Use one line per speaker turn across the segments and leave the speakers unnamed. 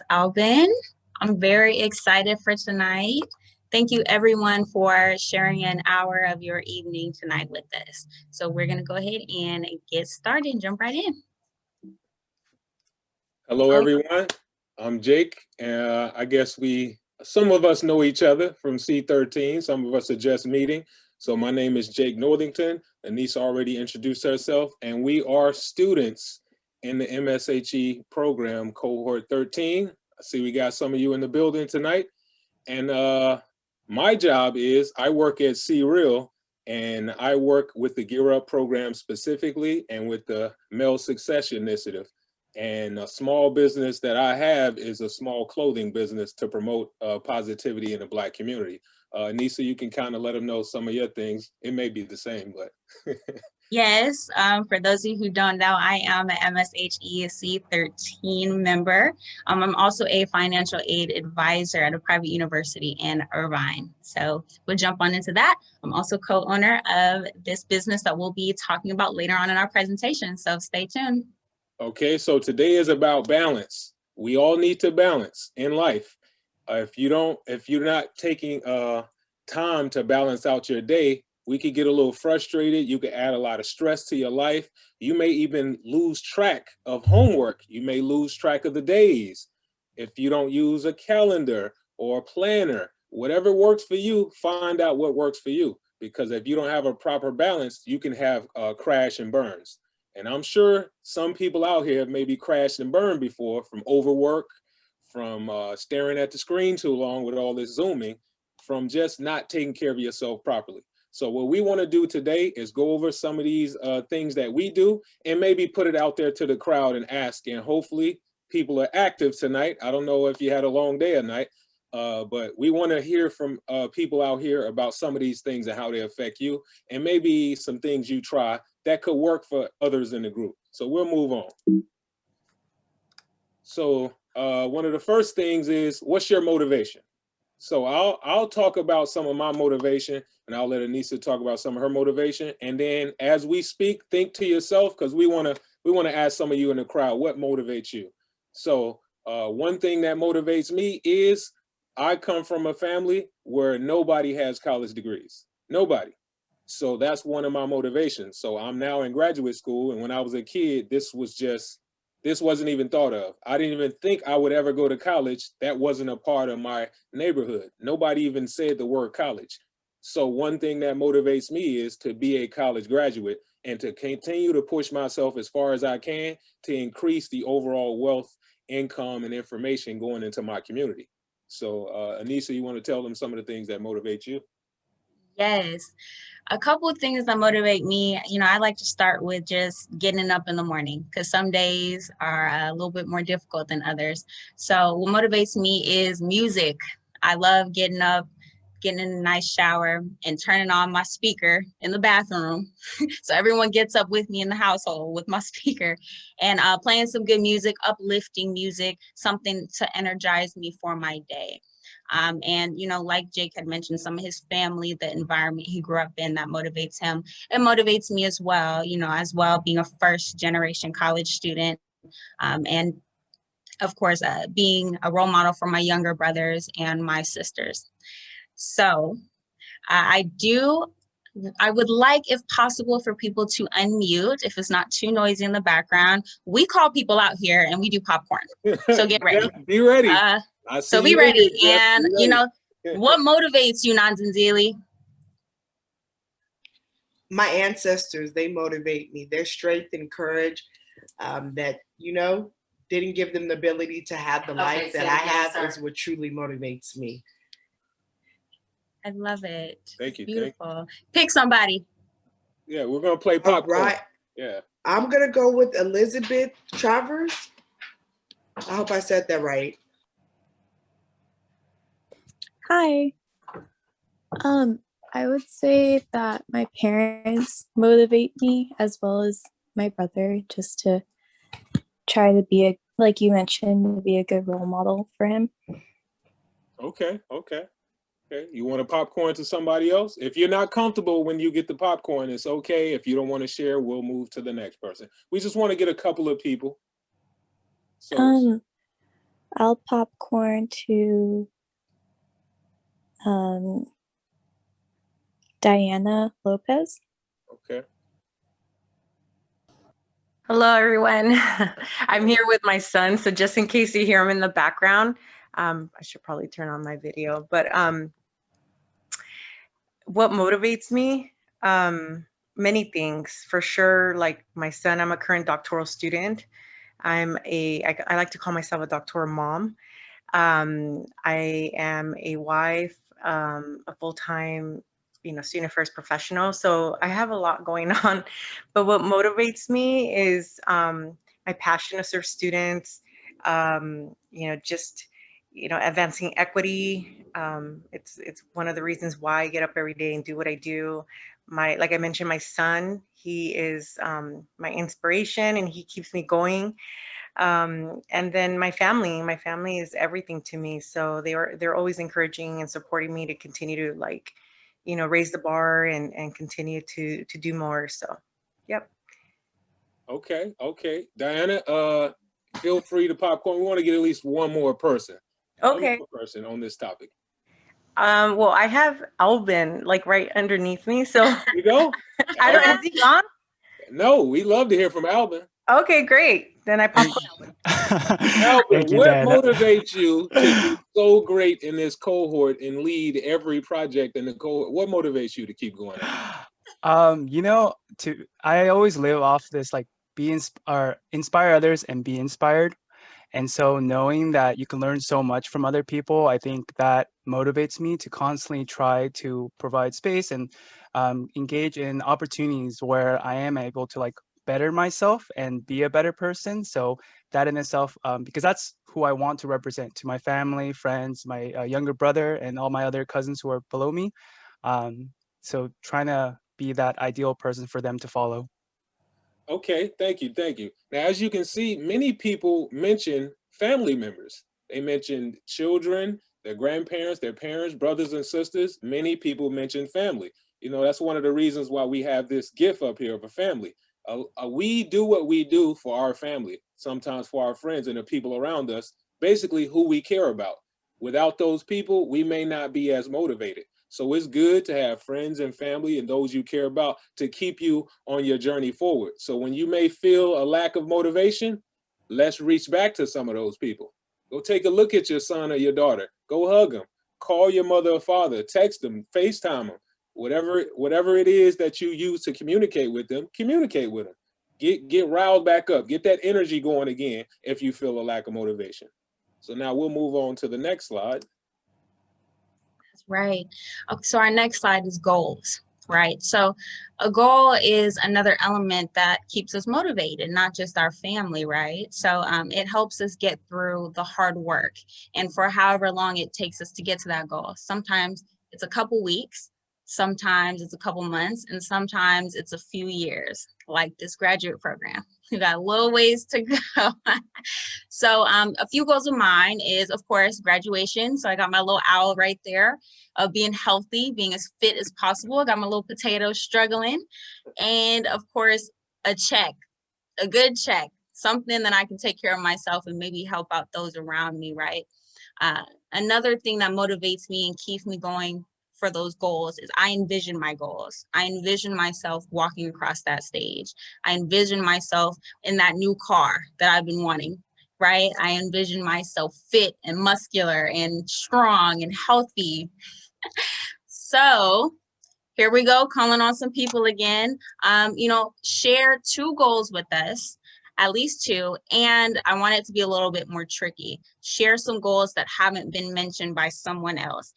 Alvin. I'm very excited for tonight. Thank you everyone for sharing an hour of your evening tonight with us. So we're gonna go ahead and get started and jump right in.
Hello,
Oh,
everyone. I'm Jake. I guess some of us know each other from C13. Some of us are just meeting. So my name is Jake Northington. Aniesa already introduced herself, and we are students in the MSHE program, cohort 13. I see we got some of you in the building tonight. And my job is I work at C-Real, and I work with the Gear Up program specifically and with the Male Succession Initiative. And a small business that I have is a small clothing business to promote positivity in the Black community. Aniesa, you can kind of let them know some of your things. It may be the same, but.
yes, for those of you who don't know, I am an MSHE 13 member. I'm also a financial aid advisor at a private university in Irvine. So we'll jump on into that. I'm also co-owner of this business that we'll be talking about later on in our presentation. So stay tuned.
Okay, so today is about balance. We all need to balance in life. If you're not taking time to balance out your day, we could get a little frustrated. You could add a lot of stress to your life. You may even lose track of homework. You may lose track of the days. If you don't use a calendar or a planner, whatever works for you, find out what works for you. Because if you don't have a proper balance, you can have crash and burns. And I'm sure some people out here have maybe crashed and burned before from overwork, from staring at the screen too long with all this Zooming, from just not taking care of yourself properly. So what we want to do today is go over some of these things that we do and maybe put it out there to the crowd and ask. And hopefully people are active tonight. I don't know if you had a long day or night, but we want to hear from people out here about some of these things and how they affect you, and maybe some things you try that could work for others in the group. So we'll move on. So one of the first things is, what's your motivation? So I'll talk about some of my motivation, and I'll let Aniesa talk about some of her motivation. And then as we speak, think to yourself, because we want to ask some of you in the crowd, what motivates you? So one thing that motivates me is I come from a family where nobody has college degrees. Nobody. So that's one of my motivations. So I'm now in graduate school, and when I was a kid, this wasn't even thought of. I didn't even think I would ever go to college. That wasn't a part of my neighborhood. Nobody even said the word college. So one thing that motivates me is to be a college graduate and to continue to push myself as far as I can to increase the overall wealth, income, and information going into my community. So Aniesa, you want to tell them some of the things that motivate you?
Yes. A couple of things that motivate me, I like to start with just getting up in the morning because some days are a little bit more difficult than others. So what motivates me is music. I love getting up, getting in a nice shower and turning on my speaker in the bathroom. So everyone gets up with me in the household with my speaker and playing some good music, uplifting music, something to energize me for my day. And, like Jake had mentioned, some of his family, the environment he grew up in, that motivates him. It motivates me as well, being a first generation college student. And of course, being a role model for my younger brothers and my sisters. So I would like, if possible, for people to unmute if it's not too noisy in the background. We call people out here and we do popcorn. So get ready.
Yeah, be ready.
So be ready. And, what motivates you, Nanzanzili?
My ancestors, they motivate me. Their strength and courage that, didn't give them the ability to have the life that I have is what truly motivates me.
I love it.
Thank you.
Beautiful. Pick somebody.
Yeah, we're going to play popcorn.
Right.
Yeah.
I'm going to go with Elizabeth Travers. I hope I said that right.
Hi. I would say that my parents motivate me as well as my brother just to try to be like you mentioned, to be a good role model for him.
Okay. You want to popcorn to somebody else? If you're not comfortable when you get the popcorn, it's okay. If you don't want to share, we'll move to the next person. We just want to get a couple of people. So
I'll popcorn to Diana Lopez.
Okay.
Hello, everyone. I'm here with my son, so just in case you hear him in the background, I should probably turn on my video. But what motivates me? Many things, for sure. Like my son, I'm a current doctoral student. I like to call myself a doctoral mom. I am a wife, a full-time, student first professional. So I have a lot going on, but what motivates me is my passion to serve students, just, advancing equity. It's one of the reasons why I get up every day and do what I do. Like I mentioned, my son, he is my inspiration and he keeps me going. And then my family is everything to me. So they're always encouraging and supporting me to continue to raise the bar and continue to do more. So, yep.
Okay. Diana, feel free to popcorn. We want to get at least one more person.
Okay.
One more person on this topic.
Well, I have Alvin right underneath me. So
There you go.
I don't, is he gone?
No, we love to hear from Alvin.
Okay, great. Then I popcorn.
Alvin, what motivates you to do so great in this cohort and lead every project in the cohort? What motivates you to keep going?
I always live off this inspire others and be inspired. And so knowing that you can learn so much from other people, I think that motivates me to constantly try to provide space and engage in opportunities where I am able to better myself and be a better person. So that in itself, because that's who I want to represent to my family, friends, my younger brother, and all my other cousins who are below me. So trying to be that ideal person for them to follow.
Okay, thank you. Now, as you can see, many people mention family members. They mentioned children, their grandparents, their parents, brothers and sisters. Many people mention family. That's one of the reasons why we have this gift up here of a family. We do what we do for our family, sometimes for our friends and the people around us, basically who we care about. Without those people, we may not be as motivated. So it's good to have friends and family and those you care about to keep you on your journey forward. So when you may feel a lack of motivation, let's reach back to some of those people. Go take a look at your son or your daughter. Go hug them. Call your mother or father. Text them. FaceTime them. Whatever it is that you use to communicate with them, communicate with them. Get riled back up. Get that energy going again if you feel a lack of motivation. So now we'll move on to the next slide.
Right. So our next slide is goals, right? So a goal is another element that keeps us motivated, not just our family, right? So it helps us get through the hard work and for however long it takes us to get to that goal. Sometimes it's a couple weeks, sometimes it's a couple months, and sometimes it's a few years, like this graduate program. We got a little ways to go. So a few goals of mine is, of course, graduation. So I got my little owl right there of being healthy, being as fit as possible. I got my little potato struggling. And of course, a check, a good check, something that I can take care of myself and maybe help out those around me, right? Another thing that motivates me and keeps me going for those goals is I envision my goals. I envision myself walking across that stage. I envision myself in that new car that I've been wanting, right? I envision myself fit and muscular and strong and healthy. So here we go, calling on some people again. Share 2 goals with us, at least 2. And I want it to be a little bit more tricky. Share some goals that haven't been mentioned by someone else.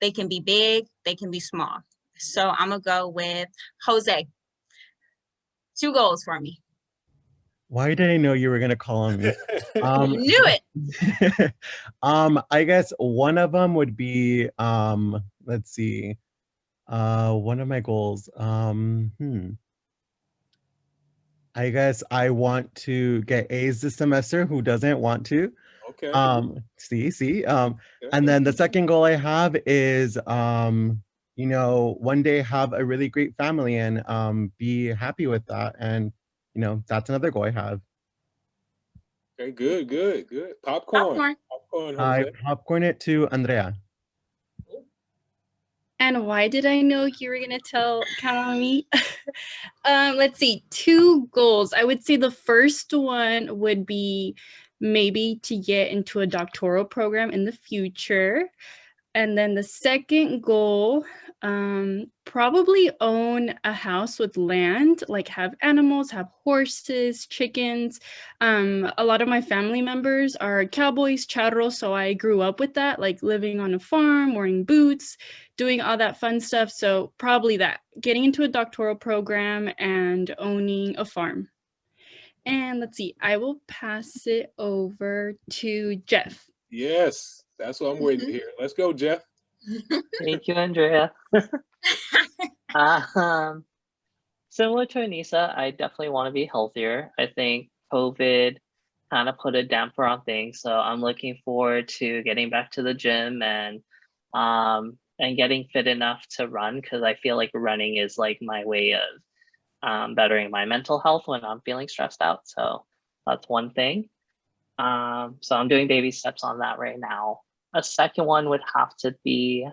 They can be big, they can be small. So I'm gonna go with Jose. 2 goals for me.
Why did I know you were gonna call on me?
You knew it.
I guess one of them would be let's see. One of my goals. I guess I want to get A's this semester. Who doesn't want to?
Okay.
See. And then the second goal I have is one day have a really great family and be happy with that. And that's another goal I have.
Okay, good. Popcorn. on,
I
Jose.
popcorn it to Andrea.
And why did I know you were gonna count on me? Let's see, 2 goals. I would say the first one would be maybe to get into a doctoral program in the future. And then the second goal, probably own a house with land, like have animals, have horses, chickens. A lot of my family members are cowboys, charros, so I grew up with that, like living on a farm, wearing boots, doing all that fun stuff. So probably that, getting into a doctoral program and owning a farm. And let's see, I will pass it over to Jeff.
Yes, that's what I'm waiting to hear. Let's go, Jeff.
Thank you, Andrea. Similar to Aniesa, I definitely want to be healthier. I think COVID kind of put a damper on things, so I'm looking forward to getting back to the gym and getting fit enough to run, because I feel like running is like my way of bettering my mental health when I'm feeling stressed out. So that's one thing. So I'm doing baby steps on that right now. A second one would have to be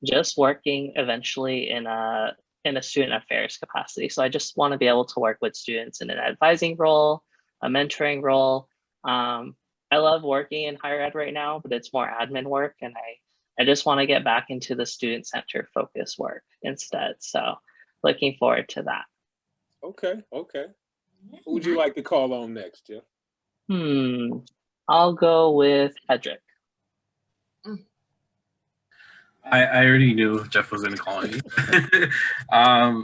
just working eventually in a student affairs capacity. So I just want to be able to work with students in an advising role, a mentoring role. I love working in higher ed right now, but it's more admin work, and I just want to get back into the student-centered focus work instead. So looking forward to that.
Okay. Who would you like to call on next, Jeff?
I'll go with Hedrick.
I already knew Jeff was going to call me.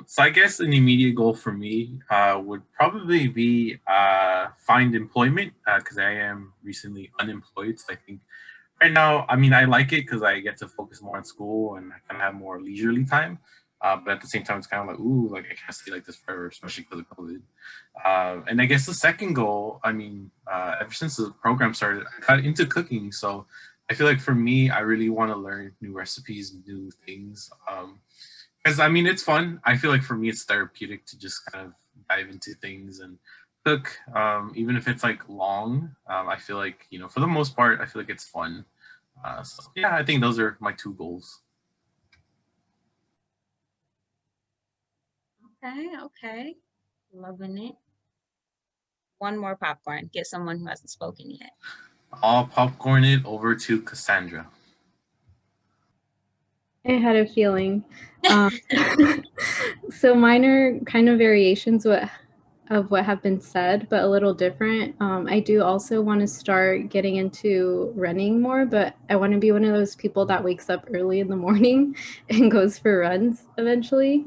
So I guess an immediate goal for me would probably be find employment, because I am recently unemployed. So I think right now, I mean, I like it because I get to focus more on school and I kind of have more leisurely time. But at the same time, it's kind of like, ooh, like I can't stay like this forever, especially because of COVID. And I guess the second goal, I mean, ever since the program started, I got into cooking. So I feel like for me, I really want to learn new recipes, new things. Because I mean, it's fun. I feel like for me, it's therapeutic to just kind of dive into things and cook, even if it's like long. I feel like, you know, for the most part, I feel like it's fun. So yeah, I think those are my 2 goals.
Okay. Loving it. One more popcorn. Get someone who hasn't spoken yet.
I'll popcorn it over to Cassandra.
I had a feeling. So mine are kind of variations of what have been said, but a little different. I do also want to start getting into running more, but I want to be one of those people that wakes up early in the morning and goes for runs eventually.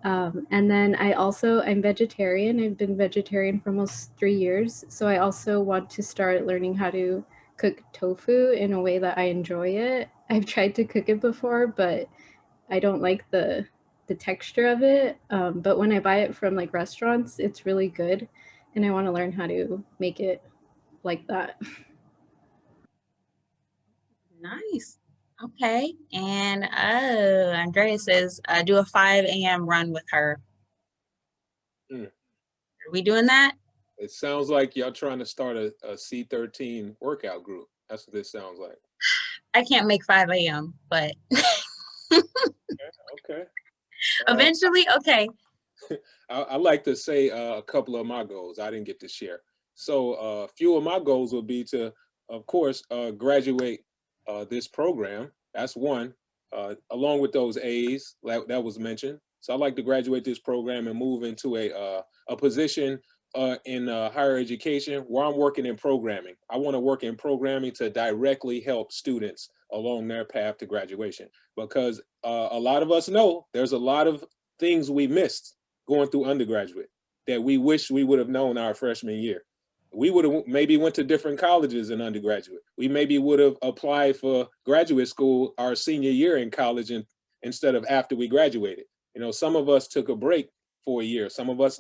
And then I'm vegetarian. I've been vegetarian for almost 3 years. So I also want to start learning how to cook tofu in a way that I enjoy it. I've tried to cook it before, but I don't like the texture of it. But when I buy it from like restaurants, it's really good. And I want to learn how to make it like that.
Nice. Okay. And Andrea says, do a 5 a.m. run with her. Are we doing that?
It sounds like y'all trying to start a C13 workout group. That's what this sounds like.
I can't make 5 a.m., but
Okay.
Eventually, okay.
I like to say a couple of my goals I didn't get to share. So a few of my goals would be to, of course, graduate this program. That's one, along with those A's that was mentioned. So I'd like to graduate this program and move into a position in higher education where I'm working in programming. I want to work in programming to directly help students along their path to graduation, because a lot of us know there's a lot of things we missed going through undergraduate that we wish we would have known our freshman year. We would have maybe went to different colleges in undergraduate. We maybe would have applied for graduate school our senior year in college instead of after we graduated. You know, some of us took a break for a year. Some of us